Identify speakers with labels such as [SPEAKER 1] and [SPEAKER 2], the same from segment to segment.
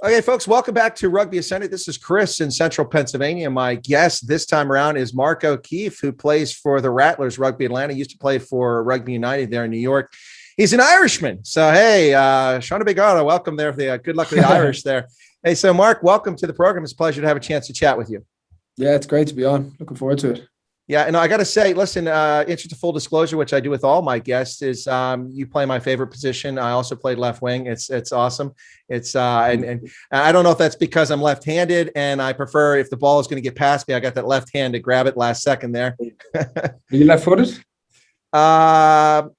[SPEAKER 1] Okay, folks, welcome back to Rugby Ascended. This is Chris in Central Pennsylvania. My guest this time around is Mark Okeefe, who plays for the Rattlers Rugby Atlanta. He used to play for Rugby United there in New York. He's an Irishman. So, hey, Shauna Bigara, welcome there. Good luck to the Irish there. Hey, so Mark, welcome to the program. It's a pleasure to have a chance to chat with you.
[SPEAKER 2] Yeah, it's great to be on. Looking forward to it.
[SPEAKER 1] Yeah, and I got to say, listen, interest of full disclosure, which I do with all my guests, is you play my favorite position. I also played left wing. It's awesome. It's and I don't know if that's because I'm left-handed and I prefer if the ball is going to get past me, I got that left hand to grab it last second there.
[SPEAKER 2] Are you left-footed?
[SPEAKER 1] Both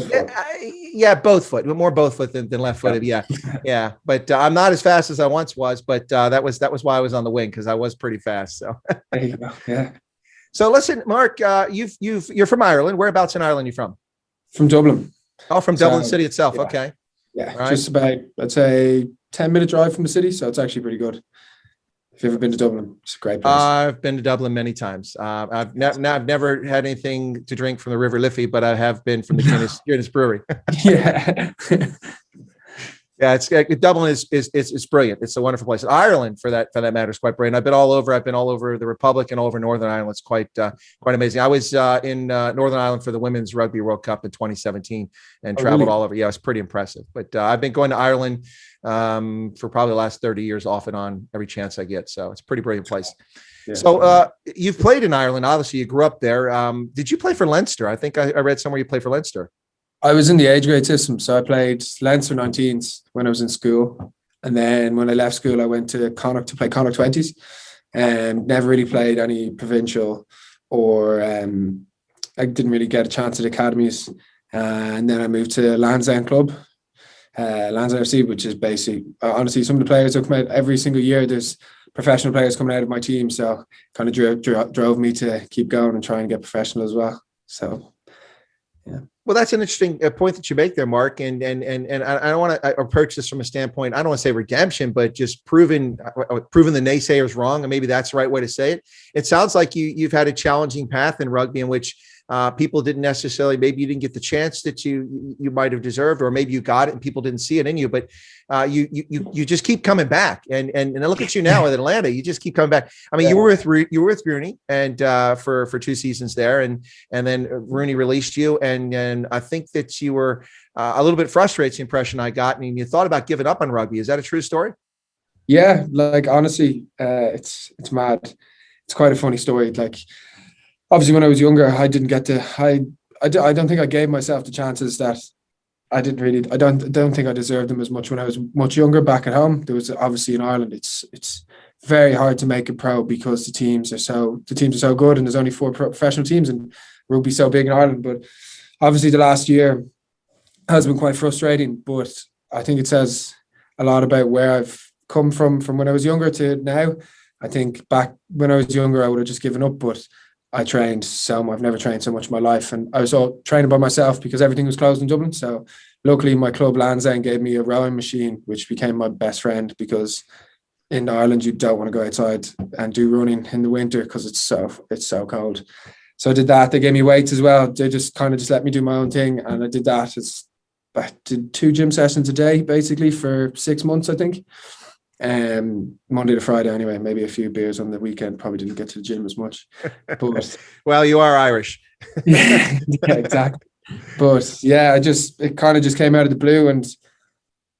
[SPEAKER 1] foot. Yeah, both foot. More both foot than left-footed. Yeah, yeah. But I'm not as fast as I once was. But that was why I was on the wing, because I was pretty fast. So
[SPEAKER 2] there you go. Yeah.
[SPEAKER 1] So listen, Mark, you're from Ireland. Whereabouts in Ireland are you from?
[SPEAKER 2] From Dublin.
[SPEAKER 1] Oh, from Dublin city itself. Yeah. Okay.
[SPEAKER 2] Yeah, right. Just about, I'd say, 10-minute drive from the city. So it's actually pretty good. If you've ever been to Dublin, it's a great place.
[SPEAKER 1] I've been to Dublin many times. I've never had anything to drink from the River Liffey, but I have been from the Guinness Brewery.
[SPEAKER 2] Yeah.
[SPEAKER 1] Yeah, Dublin is brilliant. It's a wonderful place. Ireland, for that matter, is quite brilliant. I've been all over the Republic and all over Northern Ireland. It's quite amazing. I was in Northern Ireland for the Women's Rugby World Cup in 2017 and traveled all over. Yeah, it's pretty impressive. But I've been going to Ireland for probably the last 30 years, off and on, every chance I get. So it's a pretty brilliant place. Yeah. So you've played in Ireland. Obviously, you grew up there. Did you play for Leinster? I think I read somewhere you played for Leinster.
[SPEAKER 2] I was in the age grade system, so I played Leinster 19s when I was in school, and then when I left school, I went to Connacht to play Connacht 20s, and never really played any provincial, or I didn't really get a chance at academies, and then I moved to Lansdowne Club, Lansdowne FC, which is basically honestly some of the players that come out every single year. There's professional players coming out of my team, so kind of drove me to keep going and try and get professional as well. So, yeah.
[SPEAKER 1] Well, that's an interesting point that you make there, Mark. And I don't want to approach this from a standpoint, I don't want to say redemption, but just proving the naysayers wrong. And maybe that's the right way to say it. It sounds like you've had a challenging path in rugby in which people didn't necessarily, maybe you didn't get the chance that you might have deserved, or maybe you got it and people didn't see it in you, but you just keep coming back. And look at you now with Atlanta, you just keep coming back. I mean, you were with RUNY and for 2 seasons there, and then RUNY released you, and I think that you were a little bit frustrated, the impression I got, and you thought about giving up on rugby. Is that a true story?
[SPEAKER 2] Yeah, like honestly, it's mad. It's quite a funny story. Like, obviously, when I was younger, I didn't get to. I don't think I gave myself the chances that I didn't really. I don't think I deserved them as much when I was much younger back at home. There was obviously in Ireland, it's very hard to make it pro because the teams are so good, and there's only 4 professional teams, and rugby's so big in Ireland. But obviously, the last year has been quite frustrating. But I think it says a lot about where I've come from when I was younger to now. I think back when I was younger, I would have just given up, but I trained so much. I've never trained so much in my life, and I was all training by myself because everything was closed in Dublin. So luckily my club Lansdowne gave me a rowing machine, which became my best friend, because in Ireland you don't want to go outside and do running in the winter because it's so cold. So I did that. They gave me weights as well. They just let me do my own thing, and I did that. I did 2 gym sessions a day basically for 6 months, I think. Monday to Friday anyway, maybe a few beers on the weekend. Probably didn't get to the gym as much, but
[SPEAKER 1] well, you are Irish.
[SPEAKER 2] yeah, exactly. But yeah, it kind of just came out of the blue, and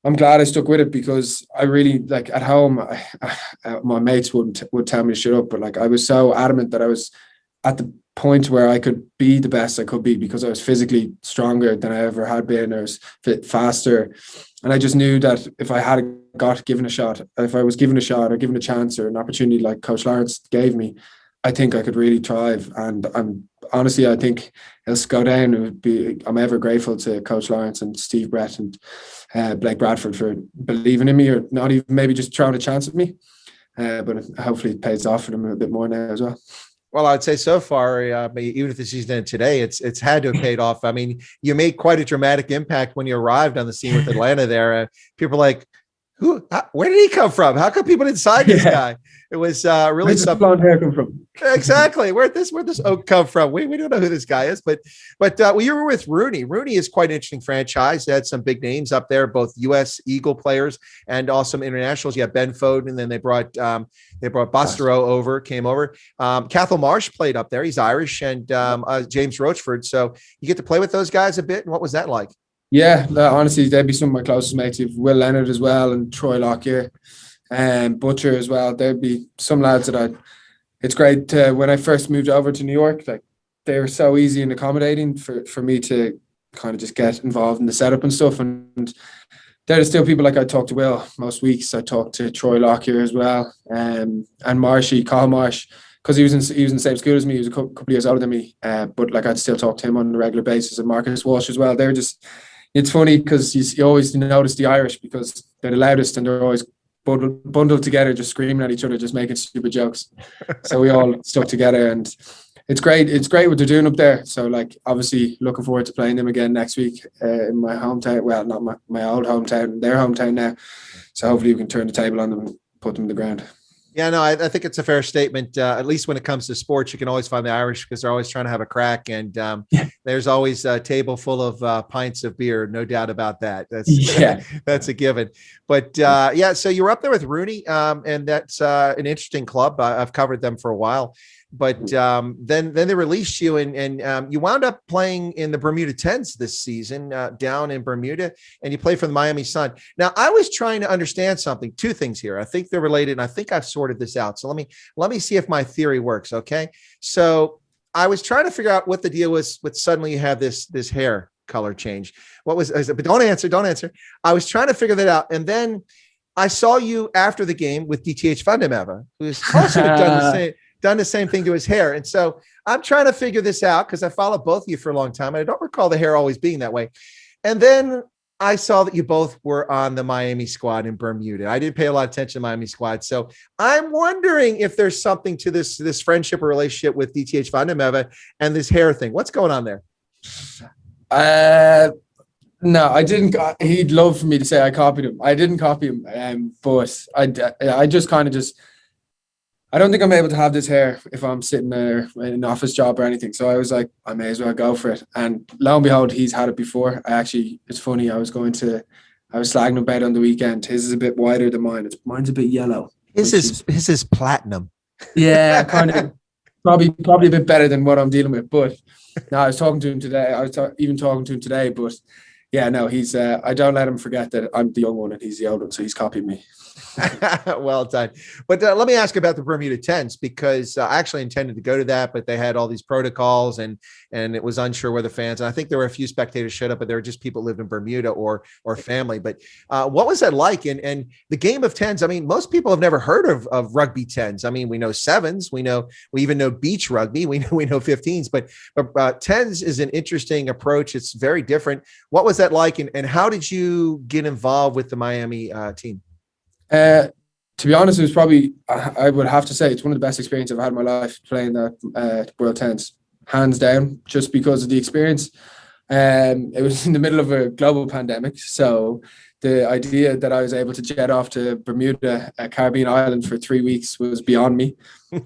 [SPEAKER 2] I'm glad I stuck with it, because I really, like, at home, my mates would tell me to shut up, but like I was so adamant that I was at the point where I could be the best I could be, because I was physically stronger than I ever had been. I was faster, and I just knew that if I had given a shot, if I was given a shot or given a chance or an opportunity like Coach Lawrence gave me, I think I could really thrive. And I think it'll go down. I'm ever grateful to Coach Lawrence and Steve Brett and Blake Bradford for believing in me, or not even maybe just throwing a chance at me. But hopefully it pays off for them a bit more now as well.
[SPEAKER 1] Well, I'd say so far, even if the season ended today, it's had to have paid off. I mean, you made quite a dramatic impact when you arrived on the scene with Atlanta there. People are like, Where did he come from? How come people didn't sign this guy? It was really
[SPEAKER 2] Where's the blonde hair come from?
[SPEAKER 1] Exactly. Where'd this oak come from? We don't know who this guy is, but well, you were with RUNY. RUNY is quite an interesting franchise. They had some big names up there, both U.S. Eagle players and also some internationals. You have Ben Foden, and then they brought Bastero came over. Cathal Marsh played up there. He's Irish, and James Rochford. So you get to play with those guys a bit. And what was that like?
[SPEAKER 2] Yeah, honestly, they'd be some of my closest mates. You've Will Leonard as well, and Troy Lockyer, and Butcher as well. There'd be some lads that it's great when I first moved over to New York, like they were so easy and accommodating for me to kind of just get involved in the setup and stuff. And there's still people like I talk to Will most weeks. I talk to Troy Lockyer as well, and Marshy, Cathal Marsh, because he was in the same school as me. He was a couple of years older than me, but like I'd still talk to him on a regular basis. And Marcus Walsh as well. They're just, it's funny because you always notice the Irish because they're the loudest and they're always bundled together, just screaming at each other, just making stupid jokes. So we all stuck together, and it's great. It's great what they're doing up there. So like, obviously looking forward to playing them again next week in my hometown. Well, not my old hometown, their hometown now. So hopefully we can turn the table on them and put them to the ground.
[SPEAKER 1] Yeah, no, I think it's a fair statement. At least when it comes to sports, you can always find the Irish because they're always trying to have a crack. And there's always a table full of pints of beer. No doubt about that. That's a given. But so you were up there with RUNY, and that's an interesting club. I've covered them for a while. But then they released you, and you wound up playing in the Bermuda Tens this season down in Bermuda, and you played for the Miami Sun. Now, I was trying to understand something. Two things here. I think they're related, and I think I've sorted this out. So let me see if my theory works. Okay. So I was trying to figure out what the deal was with suddenly you have this hair color change. What was? But don't answer. I was trying to figure that out, and then I saw you after the game with DTH Van der Merwe, who's also done the same thing to his hair. And so I'm trying to figure this out because I followed both of you for a long time. And I don't recall the hair always being that way. And then I saw that you both were on the Miami squad in Bermuda. I didn't pay a lot of attention to the Miami squad. So I'm wondering if there's something to this friendship or relationship with DTH Van der Merwe and this hair thing. What's going on there?
[SPEAKER 2] No, I didn't. He'd love for me to say I copied him. I didn't copy him. But I just kind of I don't think I'm able to have this hair if I'm sitting there in an office job or anything. So I was like, I may as well go for it. And lo and behold, he's had it before. It's funny. I was slagging him about on the weekend. His is a bit whiter than mine. Mine's a bit yellow.
[SPEAKER 1] His is platinum.
[SPEAKER 2] Yeah, kind of probably a bit better than what I'm dealing with. But no, I was talking to him today. I was even talking to him today. But yeah, no, he's. I don't let him forget that I'm the young one and he's the old one. So he's copied me.
[SPEAKER 1] Well done. But let me ask about the Bermuda Tens, because I actually intended to go to that, but they had all these protocols and it was unsure where the fans, and I think there were a few spectators showed up, but there were just people who lived in Bermuda or family. But what was that like? And the game of tens, I mean, most people have never heard of rugby tens. I mean, we know sevens, we even know beach rugby, we know 15s, but tens is an interesting approach. It's very different. What was that like? And how did you get involved with the Miami team?
[SPEAKER 2] To be honest, it was probably, I would have to say, it's one of the best experiences I've had in my life playing that World Tens, hands down, just because of the experience. It was in the middle of a global pandemic, so the idea that I was able to jet off to Bermuda, a Caribbean island, for 3 weeks was beyond me.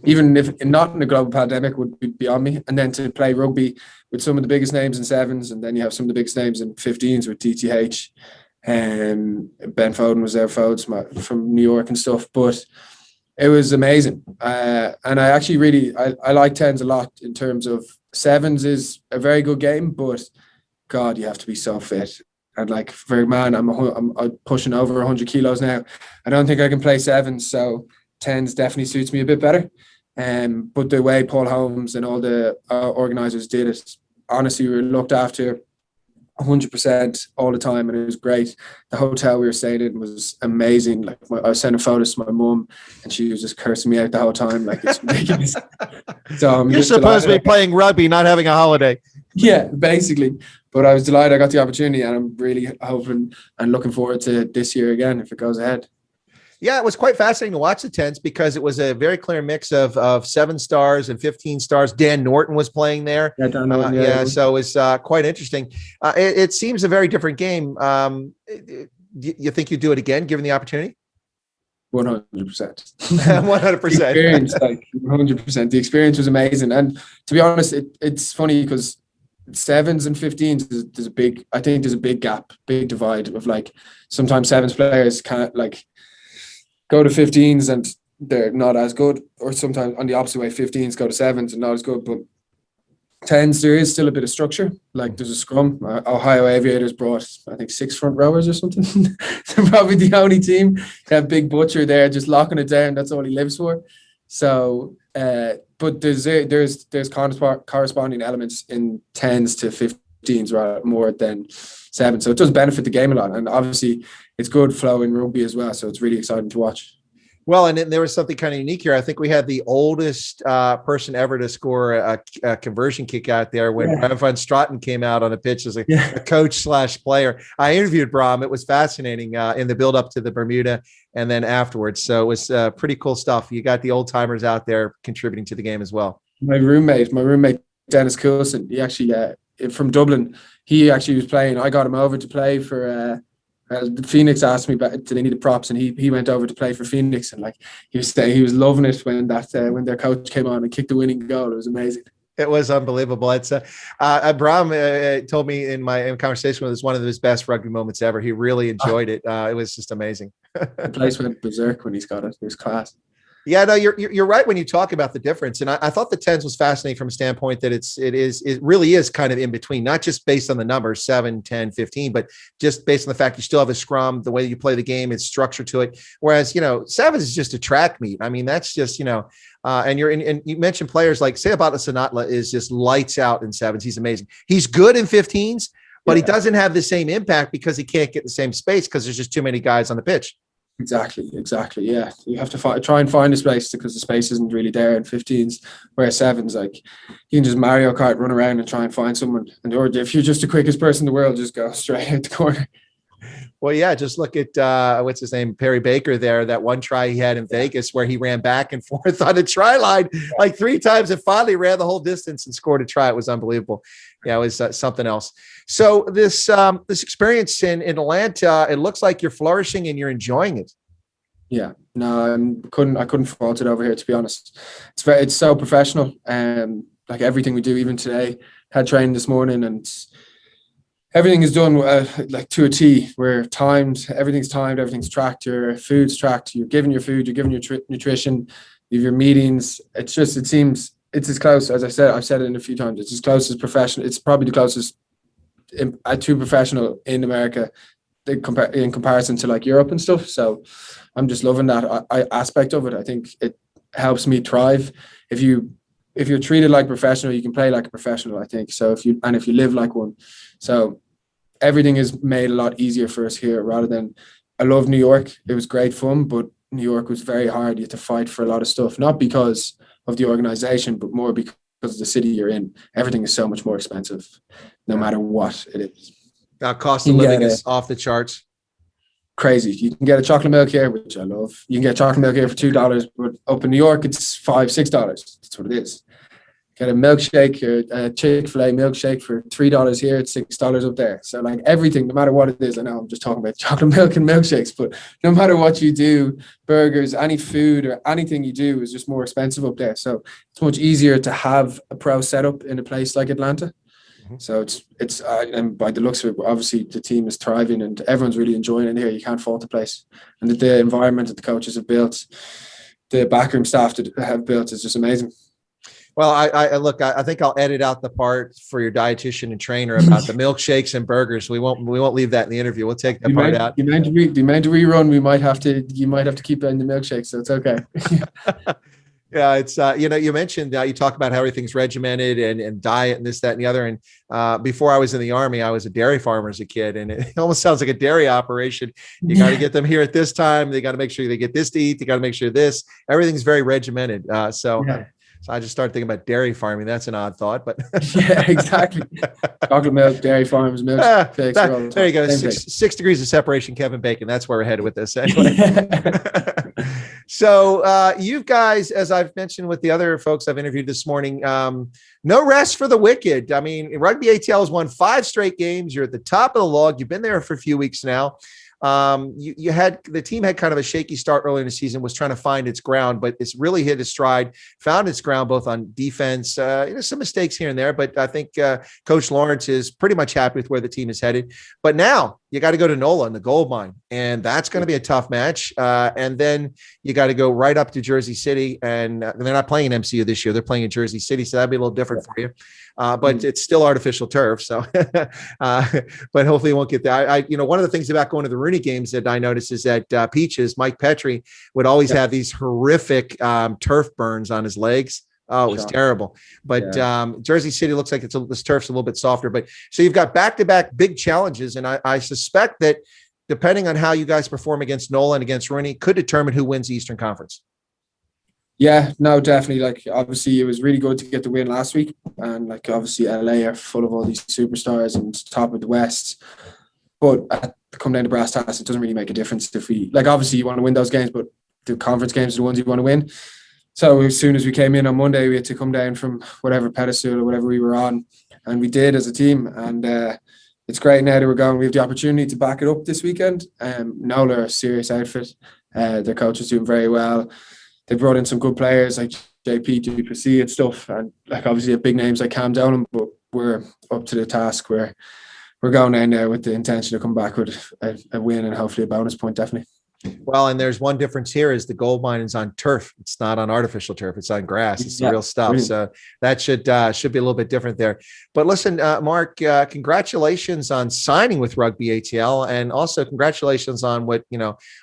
[SPEAKER 2] Even if not in a global pandemic, would be beyond me. And then to play rugby with some of the biggest names in sevens, and then you have some of the biggest names in 15s with DTH. Ben Foden was there, Fodes from New York and stuff, but it was amazing. And I actually really, I like tens a lot in terms of sevens is a very good game, but God, you have to be so fit. And like, for a man, I'm pushing over 100 kilos now. I don't think I can play sevens, so tens definitely suits me a bit better. But the way Paul Holmes and all the organisers did it, honestly, we were looked after 100% all the time, and it was great. The hotel we were staying in was amazing. Like, I was sending photos to my mum, and she was just cursing me out the whole time. Like, it's ridiculous. So
[SPEAKER 1] you're supposed to be playing rugby, not having a holiday.
[SPEAKER 2] Yeah, basically. But I was delighted I got the opportunity, and I'm really hoping and looking forward to this year again if it goes ahead.
[SPEAKER 1] Yeah, it was quite fascinating to watch the tens because it was a very clear mix of 7 stars and 15 stars. Dan Norton was playing there.
[SPEAKER 2] Yeah, Dan Norton,
[SPEAKER 1] so it was quite interesting. It seems a very different game. You think you'd do it again, given the opportunity?
[SPEAKER 2] 100%.
[SPEAKER 1] 100%.
[SPEAKER 2] Experience, like 100%. The experience was amazing. And to be honest, it's funny because sevens and 15s, there's a big gap, big divide of like, sometimes sevens players can't like go to 15s and they're not as good, or sometimes on the opposite way, 15s go to sevens and not as good. But 10s, there is still a bit of structure. Like there's a scrum. Ohio Aviators brought, I think, 6 front rowers or something. They're probably the only team. They have Big Butcher there just locking it down. That's all he lives for. So, but there's corresponding elements in 10s to 15s rather more than 7. So it does benefit the game a lot. And obviously it's good flow in rugby as well. So it's really exciting to watch.
[SPEAKER 1] Well, and then there was something kind of unique here. I think we had the oldest person ever to score a conversion kick out there when Brad Van Straten came out on the pitch as a coach/player. I interviewed Bram. It was fascinating in the build up to the Bermuda and then afterwards. So it was pretty cool stuff. You got the old timers out there contributing to the game as well. My roommate,
[SPEAKER 2] Dennis Coulson, he actually from Dublin, he actually was playing. I got him over to play for Phoenix. Asked me about, do they need the props, and he went over to play for Phoenix, and like he was saying, he was loving it when their coach came on and kicked the winning goal. It was amazing.
[SPEAKER 1] It was unbelievable. It's Bram told me in my conversation with us, one of his best rugby moments ever. He really enjoyed it. It was just amazing.
[SPEAKER 2] The place went berserk when he's got it. It was class.
[SPEAKER 1] Yeah, no, you're right when you talk about the difference. And I thought the 10s was fascinating from a standpoint that it really is kind of in between, not just based on the numbers 7, 10, 15, but just based on the fact you still have a scrum, the way you play the game, it's structure to it. Whereas, 7s is just a track meet. I mean, that's just, and you mentioned players like, say about the Sanatla is just lights out in 7s. He's amazing. He's good in 15s, but he doesn't have the same impact because he can't get the same space because there's just too many guys on the pitch.
[SPEAKER 2] Exactly. Yeah, you have to try and find a space because the space isn't really there in 15s. Whereas 7s, like you can just Mario Kart, run around and try and find someone. And or if you're just the quickest person in the world, just go straight out the corner.
[SPEAKER 1] Well, yeah, just look at what's his name, Perry Baker there. That one try he had in Vegas where he ran back and forth on the try line like 3 times and finally ran the whole distance and scored a try. It was unbelievable. Yeah, it was something else. So this experience in Atlanta, it looks like you're flourishing and you're enjoying it.
[SPEAKER 2] Yeah, no, I couldn't fault it over here, to be honest. It's so professional. Like everything we do, even today, had training this morning, and everything is done like to a T. We're timed, everything's timed, everything's tracked. Your food's tracked. You're given your food. You're given your nutrition. You have your meetings. It seems it's as close as I've said it a few times. It's as close as professional. It's probably the closest to professional in America in comparison to like Europe and stuff. So I'm just loving that aspect of it. I think it helps me thrive. If you're treated like a professional, you can play like a professional, I think. So if you live like one. So everything is made a lot easier for us here rather than, I love New York. It was great fun, but New York was very hard. You had to fight for a lot of stuff, not because of the organization, but more because of the city you're in. Everything is so much more expensive, no matter what it is.
[SPEAKER 1] Now, cost of living is off the charts.
[SPEAKER 2] Crazy. You can get a chocolate milk here, which I love. You can get chocolate milk here for $2, but up in New York, it's $5, $6. That's what it is. Get a milkshake, a Chick-fil-A milkshake for $3 here, it's $6 up there. So like everything, no matter what it is, I know I'm just talking about chocolate milk and milkshakes, but no matter what you do, burgers, any food or anything you do is just more expensive up there. So it's much easier to have a pro setup in a place like Atlanta. So it's and by the looks of it, obviously the team is thriving and everyone's really enjoying it here. You can't fault the place, and the environment that the coaches have built, the backroom staff that have built is just amazing.
[SPEAKER 1] Well, I think I'll edit out the part for your dietitian and trainer about the milkshakes and burgers. We won't leave that in the interview. We'll take that part out.
[SPEAKER 2] The amount of rerun you might have to keep in the milkshakes, so it's okay.
[SPEAKER 1] Yeah, it's you mentioned you talk about how everything's regimented and diet and this, that, and the other. And before I was in the Army, I was a dairy farmer as a kid, and it almost sounds like a dairy operation. You got to get them here at this time. They got to make sure they get this to eat. They got to make sure everything's very regimented. So I just started thinking about dairy farming. That's an odd thought, but
[SPEAKER 2] yeah, exactly. Chocolate milk, dairy farms, milk.
[SPEAKER 1] There you go. 6 degrees of separation, Kevin Bacon. That's where we're headed with this. Anyway. So you guys, as I've mentioned with the other folks I've interviewed this morning, no rest for the wicked. I mean, Rugby ATL has won 5 straight games. You're at the top of the log. You've been there for a few weeks now. You had the team had kind of a shaky start early in the season, was trying to find its ground, but it's really hit its stride, found its ground both on defense, some mistakes here and there, but I think Coach Lawrence is pretty much happy with where the team is headed. But now you got to go to NOLA in the gold mine, and that's going to be a tough match. And then you got to go right up to Jersey City, and they're not playing in MCU this year. They're playing in Jersey City, so that'd be a little different for you. But it's still artificial turf. So, but hopefully you won't get that. One of the things about going to the RUNY games that I noticed is that Peaches, Mike Petrie, would always have these horrific turf burns on his legs. Oh, it was terrible. But Jersey City looks like this turf's a little bit softer. But so you've got back-to-back big challenges. And I suspect that depending on how you guys perform against NOLA and against RUNY could determine who wins the Eastern Conference.
[SPEAKER 2] Yeah, no, definitely. Like, obviously, it was really good to get the win last week. And, like, obviously, LA are full of all these superstars and top of the West. But come down to brass tacks, it doesn't really make a difference if we, like, obviously, you want to win those games, but the conference games are the ones you want to win. So as soon as we came in on Monday, we had to come down from whatever pedestal or whatever we were on, and we did as a team. And it's great now that we're going. We have the opportunity to back it up this weekend. NOLA are a serious outfit. Their coach is doing very well. They brought in some good players like JP, Duplessis and stuff, and like obviously have big names like Cam Downham. But we're up to the task. We're going down there with the intention to come back with a win and hopefully a bonus point, definitely.
[SPEAKER 1] Well, and there's one difference here is the gold mine is on turf. It's not on artificial turf. It's on grass. It's the real stuff. Brilliant. So that should be a little bit different there. But listen, Mark, congratulations on signing with Rugby ATL, and also congratulations on what,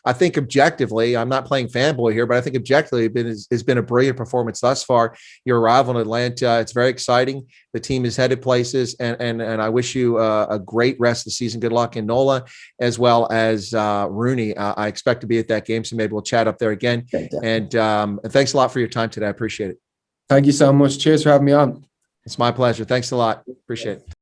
[SPEAKER 1] I think objectively, I'm not playing fanboy here, but I think objectively has been a brilliant performance thus far. Your arrival in Atlanta, it's very exciting. The team is headed places, and I wish you a great rest of the season. Good luck in NOLA as well as RUNY. I expect to be at that game, so maybe we'll chat up there again. And thanks a lot for your time today. I appreciate it.
[SPEAKER 2] Thank you so much. Cheers for having me on.
[SPEAKER 1] It's my pleasure. Thanks a lot. Appreciate it.